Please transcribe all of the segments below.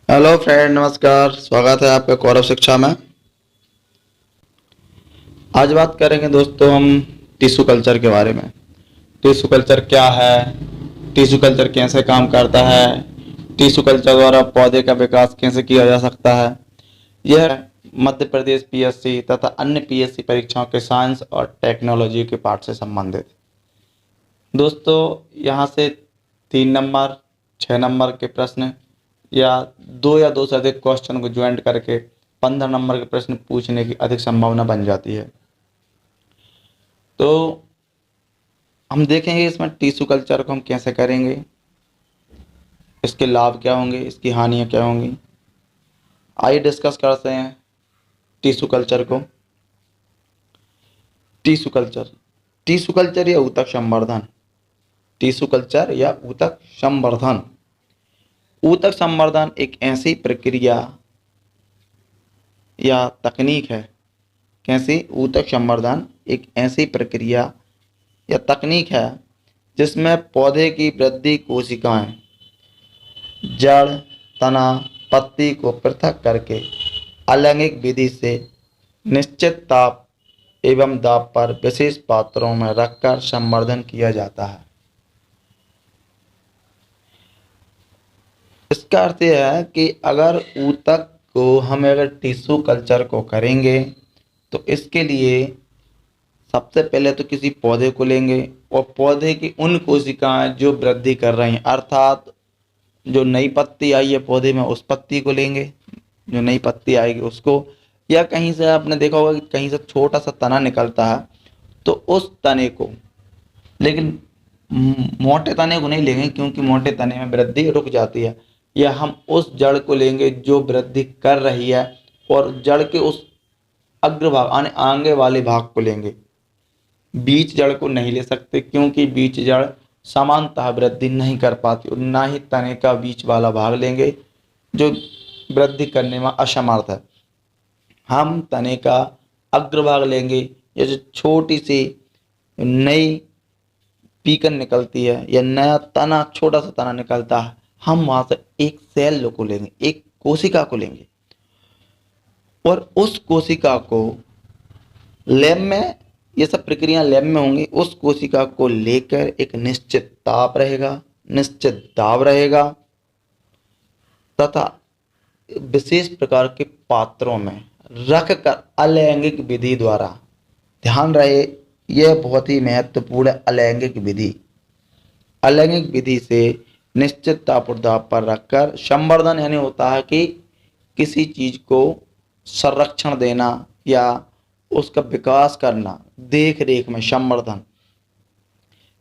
Hello friend, नमस्कार। स्वागत है आपका कौरव शिक्षा में। आज बात करेंगे दोस्तों हम टिश्यू कल्चर के बारे में। टिश्यू कल्चर क्या है, टिश्यू कल्चर कैसे काम करता है, टिश्यू कल्चर द्वारा पौधे का विकास कैसे किया जा सकता है। यह मध्य प्रदेश पीएससी तथा अन्य पीएससी परीक्षाओं के साइंस और टेक्नोलॉजी के पाठ से संबंधित। दोस्तों यहाँ से 3 नंबर, 6 नंबर के प्रश्न या दो से अधिक क्वेश्चन को ज्वाइंट करके 15 नंबर के प्रश्न पूछने की अधिक संभावना बन जाती है। तो हम देखेंगे इसमें टिश्यू कल्चर को हम कैसे करेंगे, इसके लाभ क्या होंगे, इसकी हानियाँ क्या होंगी। आइए डिस्कस करते हैं टिश्यू कल्चर को। टिश्यू कल्चर, टिश्यू कल्चर या ऊतक संवर्धन, टिश्यू कल्चर या ऊतक संवर्धन। ऊतक संवर्धन एक ऐसी प्रक्रिया या तकनीक है। कैसी? ऊतक संवर्धन एक ऐसी प्रक्रिया या तकनीक है जिसमें पौधे की वृद्धि कोशिकाएं जड़, तना, पत्ती को पृथक करके अलैंगिक विधि से निश्चित ताप एवं दाब पर विशेष पात्रों में रखकर संवर्धन किया जाता है। इसका अर्थ यह है कि अगर ऊतक को हम अगर टिश्यू कल्चर को करेंगे तो इसके लिए सबसे पहले तो किसी पौधे को लेंगे और पौधे की उन कोशिकाएं जो वृद्धि कर रही हैं, अर्थात जो नई पत्ती आई है पौधे में उस पत्ती को लेंगे, जो नई पत्ती आएगी उसको, या कहीं से आपने देखा होगा कि कहीं से छोटा सा तना निकलता है तो उस तने को, लेकिन मोटे तने को नहीं लेंगे क्योंकि मोटे तने में वृद्धि रुक जाती है। या हम उस जड़ को लेंगे जो वृद्धि कर रही है और जड़ के उस अग्रभाग यानी आगे वाले भाग को लेंगे। बीच जड़ को नहीं ले सकते क्योंकि बीच जड़ समानतः वृद्धि नहीं कर पाती, और ना ही तने का बीच वाला भाग लेंगे जो वृद्धि करने में असमर्थ है। हम तने का अग्रभाग लेंगे या जो छोटी सी नई पीकन निकलती है या नया तना, छोटा सा तना निकलता है, हम वहां से एक सेल को लेंगे, एक कोशिका को लेंगे और उस कोशिका को लैब में, ये सब प्रक्रिया लैब में होंगी, उस कोशिका को लेकर एक निश्चित ताप रहेगा, निश्चित दाब रहेगा तथा विशेष प्रकार के पात्रों में रखकर अलैंगिक विधि द्वारा, ध्यान रहे यह बहुत ही महत्वपूर्ण है, अलैंगिक विधि, अलैंगिक विधि से निश्चित ताप और दाब पर रखकर संवर्धन यानी होता है कि किसी चीज को संरक्षण देना या उसका विकास करना, देख रेख में संवर्धन।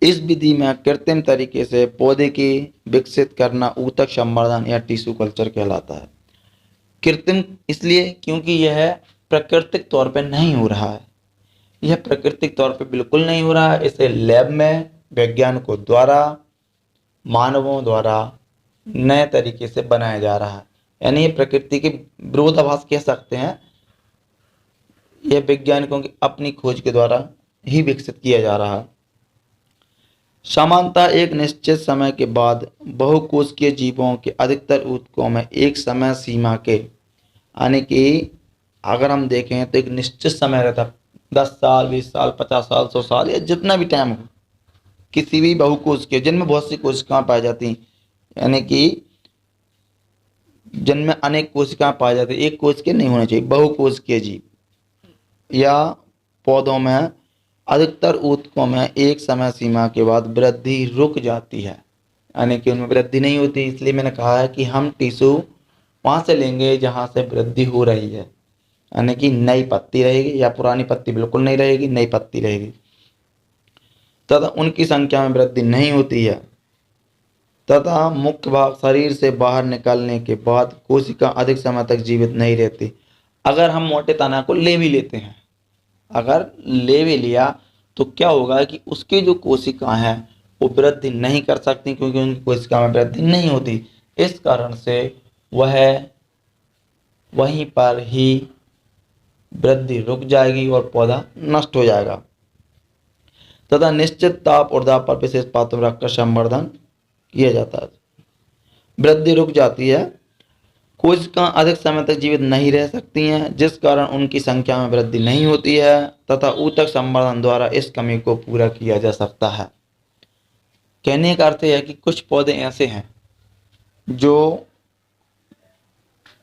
इस विधि में कृत्रिम तरीके से पौधे की विकसित करना ऊतक संवर्धन या टिश्यू कल्चर कहलाता है। कृत्रिम इसलिए क्योंकि यह प्राकृतिक तौर पर नहीं हो रहा है, यह प्राकृतिक तौर पर बिल्कुल नहीं हो रहा है। इसे लैब में वैज्ञानिकों द्वारा, मानवों द्वारा नए तरीके से बनाया जा रहा है, यानी ये प्रकृति के विरोधाभास कह सकते हैं। यह वैज्ञानिकों की अपनी खोज के द्वारा ही विकसित किया जा रहा है। सामान्यतः एक निश्चित समय के बाद बहुकोशिकीय जीवों के अधिकतर ऊतकों में एक समय सीमा के, यानी कि अगर हम देखें तो एक निश्चित समय रहता है, 10 साल, 20 साल, 50 साल, 100 साल या जितना भी टाइम हो, किसी भी बहुकोशिकीय जिनमें बहुत सी कोशिकाएं पाई जाती हैं, यानी कि जिनमें अनेक कोशिकाएं पाई जाती है, एक कोशिकीय नहीं होना चाहिए, बहुकोशिकीय जीव या पौधों में अधिकतर ऊतकों में एक समय सीमा के बाद वृद्धि रुक जाती है, यानी कि उनमें वृद्धि नहीं होती। इसलिए मैंने कहा है कि हम टिश्यू वहां से लेंगे जहां से वृद्धि हो रही है, यानी कि नई पत्ती रहेगी या पुरानी पत्ती बिल्कुल नहीं रहेगी, नई पत्ती रहेगी तथा उनकी संख्या में वृद्धि नहीं होती है तथा मुख्य भाग शरीर से बाहर निकलने के बाद कोशिका अधिक समय तक जीवित नहीं रहती। अगर हम मोटे तना को ले भी लेते हैं, अगर ले भी लिया तो क्या होगा कि उसकी जो कोशिकाएं हैं वो वृद्धि नहीं कर सकती क्योंकि उनकी कोशिका में वृद्धि नहीं होती। इस कारण से वह वहीं पर ही वृद्धि रुक जाएगी और पौधा नष्ट हो जाएगा तथा निश्चित ताप और दाब पर विशेष पात्र रखकर संवर्धन किया जाता है। वृद्धि रुक जाती है कोशिकाएं अधिक समय तक जीवित नहीं रह सकती हैं, जिस कारण उनकी संख्या में वृद्धि नहीं होती है तथा ऊतक संवर्धन द्वारा इस कमी को पूरा किया जा सकता है। कहने का अर्थ यह है कि कुछ पौधे ऐसे हैं जो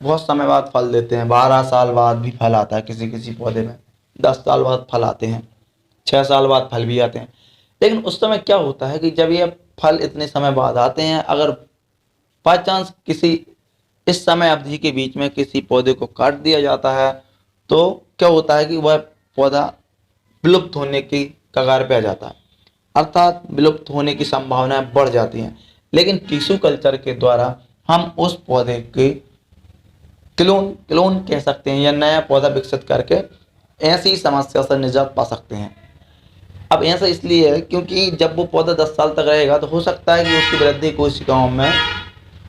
बहुत समय बाद फल देते हैं, 12 साल बाद भी फल आता है किसी किसी पौधे में, 10 साल बाद फल आते हैं, 6 साल बाद फल भी आते हैं। लेकिन उस समय क्या होता है कि जब ये फल इतने समय बाद आते हैं, अगर बाई चांस किसी इस समय अवधि के बीच में किसी पौधे को काट दिया जाता है तो क्या होता है कि वह पौधा विलुप्त होने की कगार पे आ जाता है, अर्थात विलुप्त होने की संभावनाएं बढ़ जाती हैं। लेकिन टिश्यू कल्चर के द्वारा हम उस पौधे के क्लोन क्लोन कह सकते हैं या नया पौधा विकसित करके ऐसी समस्या से निजात पा सकते हैं। अब ऐसा इसलिए है क्योंकि जब वो पौधा 10 साल तक रहेगा तो हो सकता है कि उसकी वृद्धि कोशिकाओं में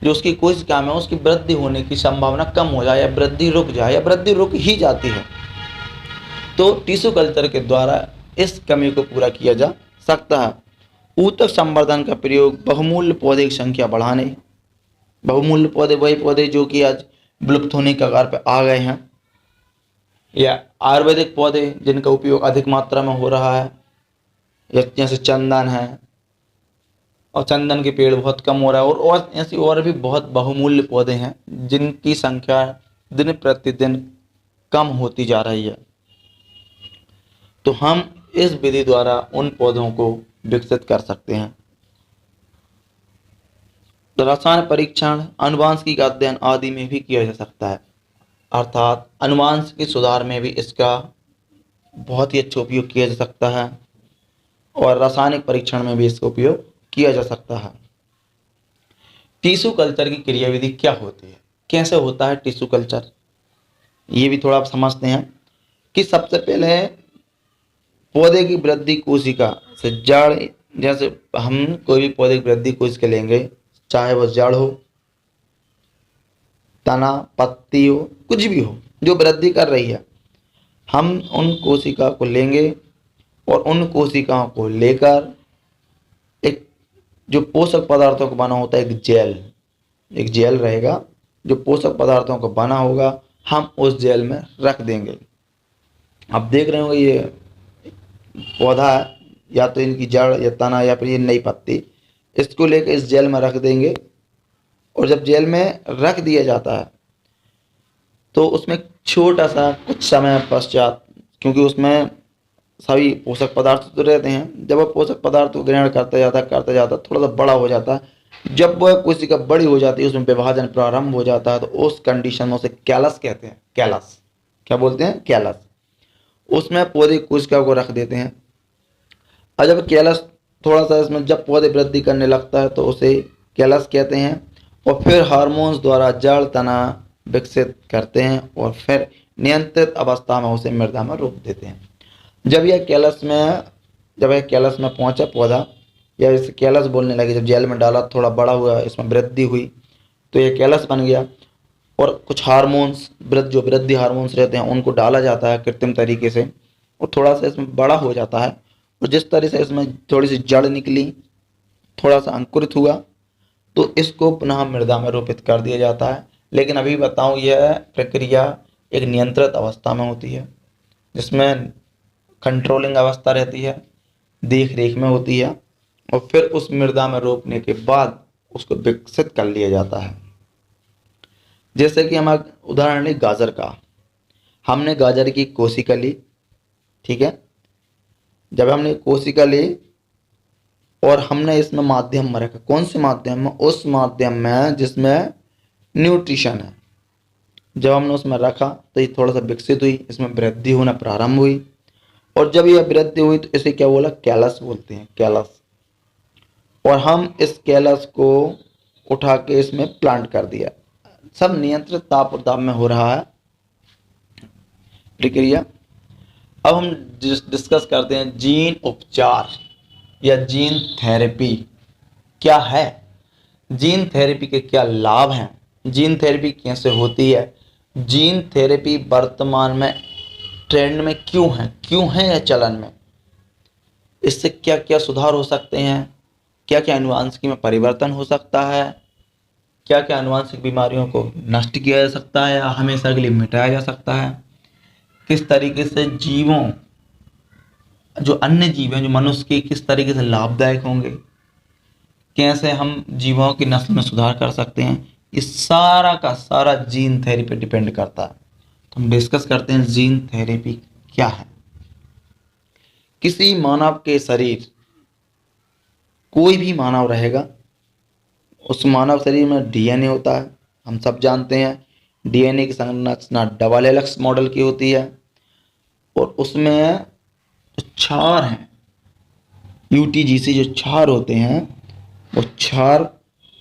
जो उसकी कोशिका में उसकी वृद्धि होने की संभावना कम हो जाए या वृद्धि रुक जाए या वृद्धि रुक ही जाती है। तो टिश्यू कल्चर के द्वारा इस कमी को पूरा किया जा सकता है। ऊतक संवर्धन का प्रयोग बहुमूल्य पौधे की संख्या बढ़ाने, बहुमूल्य पौधे वही पौधे जो कि आज विलुप्त होने की कगार पर आ गए हैं, या आयुर्वेदिक पौधे जिनका उपयोग अधिक मात्रा में हो रहा है, जैसे चंदन है और चंदन के पेड़ बहुत कम हो रहा है, और ऐसी और भी बहुत बहुमूल्य पौधे हैं जिनकी संख्या दिन प्रतिदिन कम होती जा रही है। तो हम इस विधि द्वारा उन पौधों को विकसित कर सकते हैं। रसायन परीक्षण, आनुवंशिकी का अध्ययन आदि में भी किया जा सकता है, अर्थात आनुवंशिकी सुधार में भी इसका बहुत ही अच्छा उपयोग किया जा सकता है और रासायनिक परीक्षण में भी इसका उपयोग किया जा सकता है। टिश्यू कल्चर की क्रियाविधि क्या होती है, कैसे होता है टिश्यू कल्चर, ये भी थोड़ा आप समझते हैं कि सबसे पहले पौधे की वृद्धि कोशिका से जड़, जैसे हम कोई भी पौधे की वृद्धि कोशिका लेंगे, चाहे वह जड़ हो, तना, पत्ती हो, कुछ भी हो जो वृद्धि कर रही है, हम उन कोशिका को लेंगे और उन कोशिकाओं को लेकर एक जो पोषक पदार्थों का बना होता है एक जेल रहेगा जो पोषक पदार्थों का बना होगा, हम उस जेल में रख देंगे। आप देख रहे होंगे ये पौधा है, या तो इनकी जड़ या तना या फिर ये नई पत्ती, इसको लेकर इस जेल में रख देंगे और जब जेल में रख दिया जाता है तो उसमें छोटा सा कुछ समय पश्चात, क्योंकि उसमें सभी पोषक पदार्थ तो रहते हैं, जब वह पोषक पदार्थ को ग्रहण करता जाता थोड़ा सा बड़ा हो जाता है, जब वह कोशिका बड़ी हो जाती है उसमें विभाजन प्रारंभ हो जाता है, तो उस कंडीशन में उसे कैलस कहते हैं। कैलस क्या बोलते हैं? कैलस। उसमें पौधे कोशिका को रख देते हैं और जब कैलस थोड़ा सा इसमें जब पौधे वृद्धि करने लगता है तो उसे कैलस कहते हैं और फिर हार्मोन्स द्वारा जड़ तना विकसित करते हैं और फिर नियंत्रित अवस्था में उसे मृदा में रोप देते हैं। जब यह कैलस में पहुंचा पौधा, या इसे कैलस बोलने लगे, जब जेल में डाला थोड़ा बड़ा हुआ, इसमें वृद्धि हुई तो यह कैलस बन गया और कुछ हार्मोन्स जो वृद्धि हार्मोन्स रहते हैं उनको डाला जाता है कृत्रिम तरीके से और थोड़ा सा इसमें बड़ा हो जाता है और जिस तरह से इसमें थोड़ी सी जड़ निकली, थोड़ा सा अंकुरित हुआ, तो इसको पुनः मृदा में रोपित कर दिया जाता है। लेकिन अभी बताऊं, यह प्रक्रिया एक नियंत्रित अवस्था में होती है जिसमें कंट्रोलिंग अवस्था रहती है, देख रेख में होती है और फिर उस मृदा में रोपने के बाद उसको विकसित कर लिया जाता है। जैसे कि हम उदाहरण लें गाजर का, हमने गाजर की कोशिका ली, ठीक है, जब हमने कोशिका ली और हमने इसमें माध्यम में रखा, कौन से माध्यम में? उस माध्यम में जिसमें न्यूट्रिशन है। जब हमने उसमें रखा तो ये थोड़ा सा विकसित हुई, इसमें वृद्धि होना प्रारंभ हुई और जब यह वृद्धि हुई तो इसे क्या बोला? कैलस बोलते हैं, कैलस। और हम इस कैलस को उठा के इसमें प्लांट कर दिया। सब नियंत्रित ताप और दाब में हो रहा है प्रक्रिया। अब हम डिस्कस करते हैं जीन उपचार या जीन थेरेपी क्या है, जीन थेरेपी के क्या लाभ हैं, जीन थेरेपी कैसे होती है, जीन थेरेपी वर्तमान में ट्रेंड में क्यों है या चलन में, इससे क्या क्या सुधार हो सकते हैं, क्या क्या आनुवंशिकी में परिवर्तन हो सकता है, क्या क्या आनुवंशिक बीमारियों को नष्ट किया जा सकता है या हमेशा के लिए मिटाया जा सकता है, किस तरीके से जीवों, जो अन्य जीव हैं जो मनुष्य के, किस तरीके से लाभदायक होंगे, कैसे हम जीवों की नस्ल में सुधार कर सकते हैं, इस सारा का सारा जीन थेरेपी पे डिपेंड करता है। तो हम डिस्कस करते हैं जीन थेरेपी क्या है। किसी मानव के शरीर, कोई भी मानव रहेगा, उस मानव शरीर में डीएनए होता है, हम सब जानते हैं। डीएनए की संरचना डबल हेलिक्स मॉडल की होती है और उसमें जो क्षार हैं, यूटीजीसी जो क्षार होते हैं, वो क्षार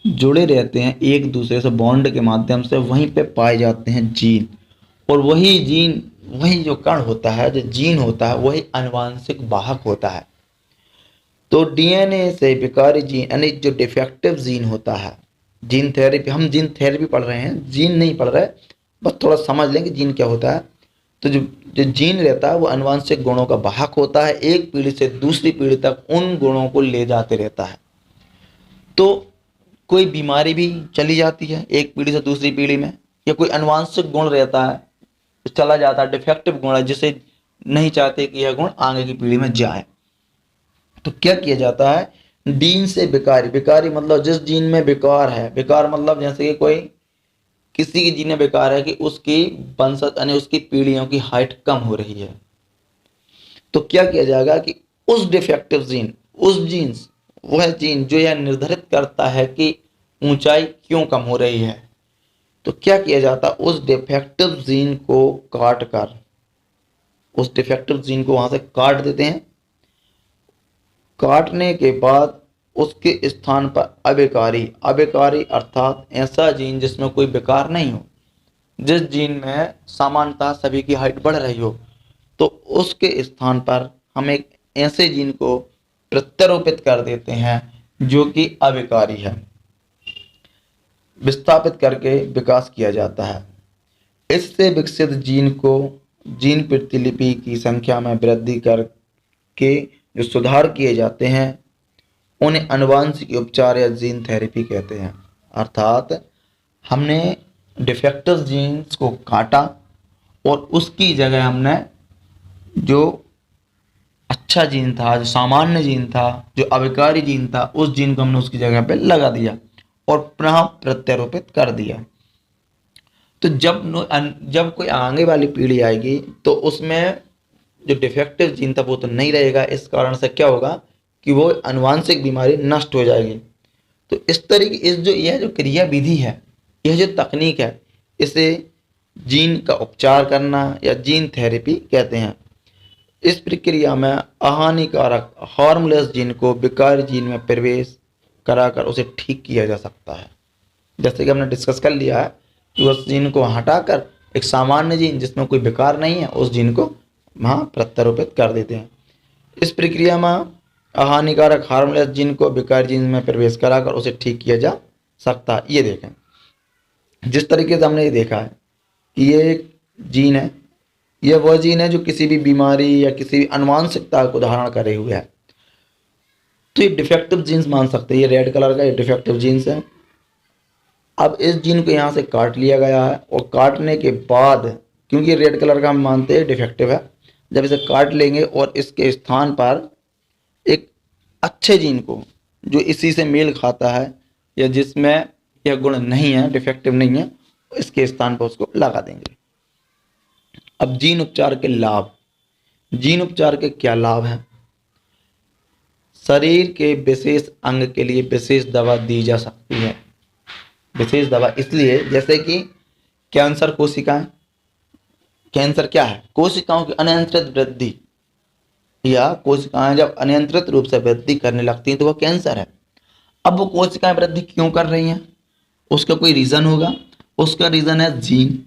जुड़े रहते हैं एक दूसरे से बॉन्ड के माध्यम से, वहीं पे पाए जाते हैं जीन। और वही जीन, वही जो कण होता है, जो जीन होता है, वही आनुवांशिक वाहक होता है। तो डीएनए से विकारी जीन, यानी जो डिफेक्टिव जीन होता है, जीन थेरेपी, हम जीन थेरेपी पढ़ रहे हैं, जीन नहीं पढ़ रहे, बस थोड़ा समझ लें कि जीन क्या होता है। तो जो जो जीन रहता है वो आनुवंशिक गुणों का वाहक होता है, एक पीढ़ी से दूसरी पीढ़ी तक उन गुणों को ले जाते रहता है। तो कोई बीमारी भी चली जाती है एक पीढ़ी से दूसरी पीढ़ी में, या कोई आनुवंशिक गुण रहता है तो चला जाता है, डिफेक्टिव गुण है जिसे नहीं चाहते कि यह गुण आगे की पीढ़ी में जाए। तो क्या किया जाता है, जीन से विकारी, विकारी मतलब जिस जीन में विकार है, विकार मतलब जैसे कि कोई, किसी की जीन में विकार है कि उसकी वंशज यानी उसकी पीढ़ियों की हाइट कम हो रही है, तो क्या किया जाएगा कि उस डिफेक्टिव जीन, उस जीन्स, वह जीन जो यह निर्धारित करता है कि ऊंचाई क्यों कम हो रही है, तो क्या किया जाता है, उस डिफेक्टिव जीन को काट कर, उस डिफेक्टिव जीन को वहां से काट देते हैं। काटने के बाद उसके स्थान पर अविकारी, अविकारी अर्थात ऐसा जीन जिसमें कोई विकार नहीं हो, जिस जीन में सामान्यतः सभी की हाइट बढ़ रही हो, तो उसके स्थान पर हम एक ऐसे जीन को प्रत्यारोपित कर देते हैं जो कि अविकारी है, विस्थापित करके विकास किया जाता है। इससे विकसित जीन को जीन प्रतिलिपि की संख्या में वृद्धि करके जो सुधार किए जाते हैं, उन्हें आनुवंशिक उपचार या जीन थेरेपी कहते हैं। अर्थात हमने डिफेक्टिव जीन्स को काटा और उसकी जगह हमने जो अच्छा जीन था, जो सामान्य जीन था, जो अविकारी जीन था, उस जीन को हमने उसकी जगह पे लगा दिया और पुनः प्रत्यारोपित कर दिया। तो जब कोई आगे वाली पीढ़ी आएगी तो उसमें जो डिफेक्टिव जीन था वो तो नहीं रहेगा, इस कारण से क्या होगा कि वो आनुवंशिक बीमारी नष्ट हो जाएगी। तो इस तरीके, यह जो क्रिया विधि है, यह जो तकनीक है, इसे जीन का उपचार करना या जीन थेरेपी कहते हैं। इस प्रक्रिया में अहानिकारक हार्मलेस जीन को विकारी जीन में प्रवेश कराकर उसे ठीक किया जा सकता है। जैसे कि हमने डिस्कस कर लिया है कि उस जीन को हटाकर एक सामान्य जीन जिसमें कोई विकार नहीं है, उस जीन को वहाँ प्रत्यारोपित कर देते हैं। इस प्रक्रिया में अहानिकारक हार्मलेस जीन को विकारी जीन में प्रवेश कराकर उसे ठीक किया जा सकता है। ये देखें, जिस तरीके से हमने ये देखा है कि ये एक जीन है, यह वह जीन है जो किसी भी बीमारी या किसी भी आनुवंशिकता को धारण करे हुए है, तो ये डिफेक्टिव जीन्स मान सकते हैं। ये रेड कलर का ये डिफेक्टिव जीन्स है। अब इस जीन को यहाँ से काट लिया गया है और काटने के बाद, क्योंकि रेड कलर का हम मानते हैं डिफेक्टिव है, जब इसे काट लेंगे और इसके स्थान पर एक अच्छे जीन को जो इसी से मेल खाता है या जिसमें यह गुण नहीं है, डिफेक्टिव नहीं है, इसके स्थान पर उसको लगा देंगे। अब जीन उपचार के लाभ, जीन उपचार के क्या लाभ हैं? शरीर के विशेष अंग के लिए विशेष दवा दी जा सकती है। विशेष दवा इसलिए, जैसे कि कैंसर कोशिकाएं, कैंसर क्या है? कोशिकाओं की अनियंत्रित वृद्धि, या कोशिकाएं जब अनियंत्रित रूप से वृद्धि करने लगती हैं तो वह कैंसर है। अब वो कोशिकाएं वृद्धि क्यों कर रही हैं? उसका कोई रीजन होगा। उसका रीजन है जीन,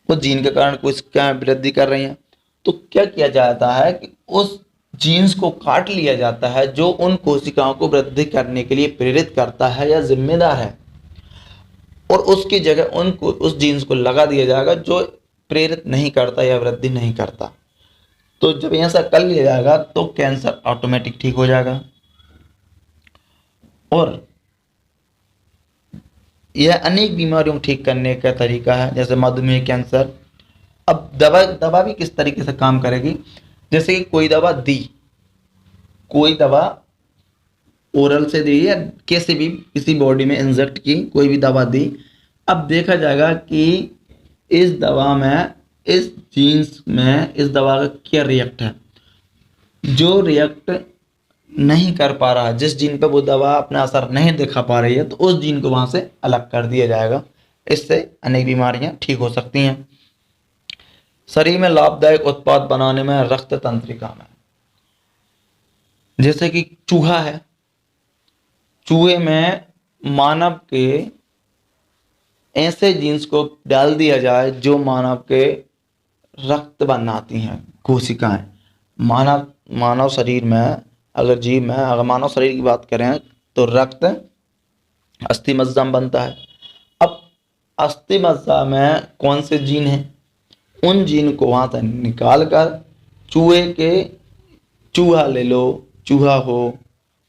वो जीन के कारण कोशिकाएं वृद्धि कर रही हैं। तो क्या किया जाता है कि उस जीन्स को काट लिया जाता है जो उन कोशिकाओं को वृद्धि करने के लिए प्रेरित करता है या जिम्मेदार है, और उसकी जगह उनको उस जीन्स को लगा दिया जाएगा जो प्रेरित नहीं करता या वृद्धि नहीं करता। तो जब ऐसा कर लिया जाएगा तो कैंसर ऑटोमेटिक ठीक हो जाएगा। और यह अनेक बीमारियों को ठीक करने का तरीका है, जैसे मधुमेह, कैंसर। अब दवा दवा भी किस तरीके से काम करेगी, जैसे कि कोई दवा ओरल से दी या कैसे भी किसी बॉडी में इंजेक्ट की कोई भी दवा दी। अब देखा जाएगा कि इस दवा में, इस जीन्स में इस दवा का क्या रिएक्ट है। जो रिएक्ट नहीं कर पा रहा, जिस जीन पे वो दवा अपना असर नहीं दिखा पा रही है, तो उस जीन को वहां से अलग कर दिया जाएगा। इससे अनेक बीमारियां ठीक हो सकती हैं। शरीर में लाभदायक उत्पाद बनाने में रक्त तंत्रिका में, जैसे कि चूहा है, चूहे में मानव के ऐसे जीन्स को डाल दिया जाए जो मानव के रक्त बनाती हैं कोशिकाएं। मानव शरीर में अगर मानव शरीर की बात करें तो रक्त अस्थि मज्जा में बनता है। अब अस्थि मज्जा में कौन से जीन हैं, उन जीन को वहां से निकाल कर चूहा ले लो, चूहा हो,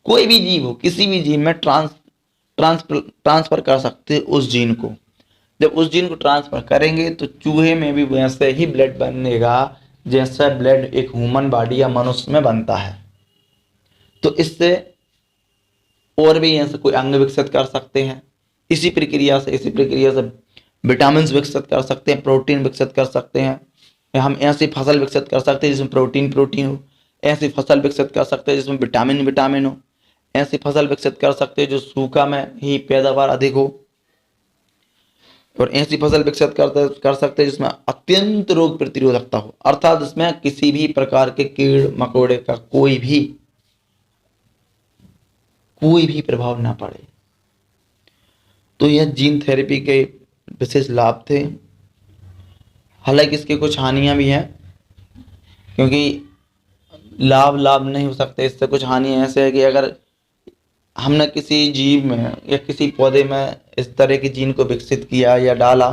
कोई भी जीव हो, किसी भी जीन में ट्रांसफर कर सकते हैं उस जीन को। जब उस जीन को ट्रांसफर करेंगे तो चूहे में भी वैसे ही ब्लड बनेगा जैसा ब्लड एक ह्यूमन बॉडी या मनुष्य में बनता है। तो इससे और भी ऐसे कोई अंग विकसित कर सकते हैं। इसी प्रक्रिया से विटामिन विकसित कर सकते हैं, प्रोटीन विकसित कर सकते हैं। हम ऐसी फसल विकसित कर सकते हैं जिसमें प्रोटीन हो, ऐसी फसल विकसित कर सकते हैं जिसमें विटामिन हो, ऐसी फसल विकसित कर सकते हैं जो सूखा में ही पैदावार अधिक हो, और ऐसी फसल विकसित कर सकते हैं जिसमें अत्यंत रोग प्रतिरोधकता हो, अर्थात इसमें किसी भी प्रकार के कीड़ मकोड़े का कोई भी प्रभाव ना पड़े। तो यह जीन थेरेपी के विशेष लाभ थे। हालांकि इसके कुछ हानियां भी हैं, क्योंकि लाभ नहीं हो सकते, इससे कुछ हानियां ऐसे है कि अगर हमने किसी जीव में या किसी पौधे में इस तरह की जीन को विकसित किया या डाला,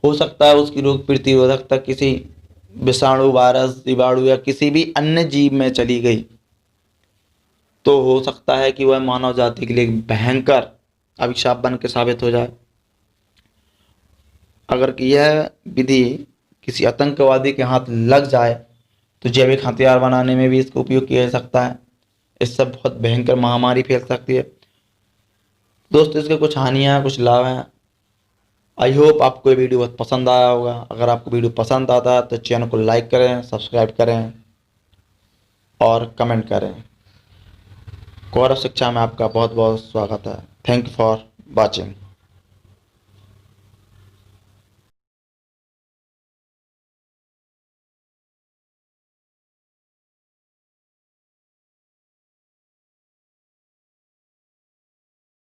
हो सकता है उसकी रोग प्रतिरोधकता किसी विषाणु, वायरस, जीवाणु या किसी भी अन्य जीव में चली गई, तो हो सकता है कि वह मानव जाति के लिए भयंकर अभिशाप बन के साबित हो जाए। अगर यह विधि किसी आतंकवादी के हाथ लग जाए तो जैविक हथियार बनाने में भी इसका उपयोग किया जा सकता है। इससे बहुत भयंकर महामारी फैल सकती है। दोस्तों, इसके कुछ हानियां, कुछ लाभ हैं। आई होप आपको ये वीडियो बहुत पसंद आया होगा। अगर आपको वीडियो पसंद आता है तो चैनल को लाइक करें, सब्सक्राइब करें और कमेंट करें। गौरव शिक्षा में आपका बहुत बहुत स्वागत है। Thank you for watching.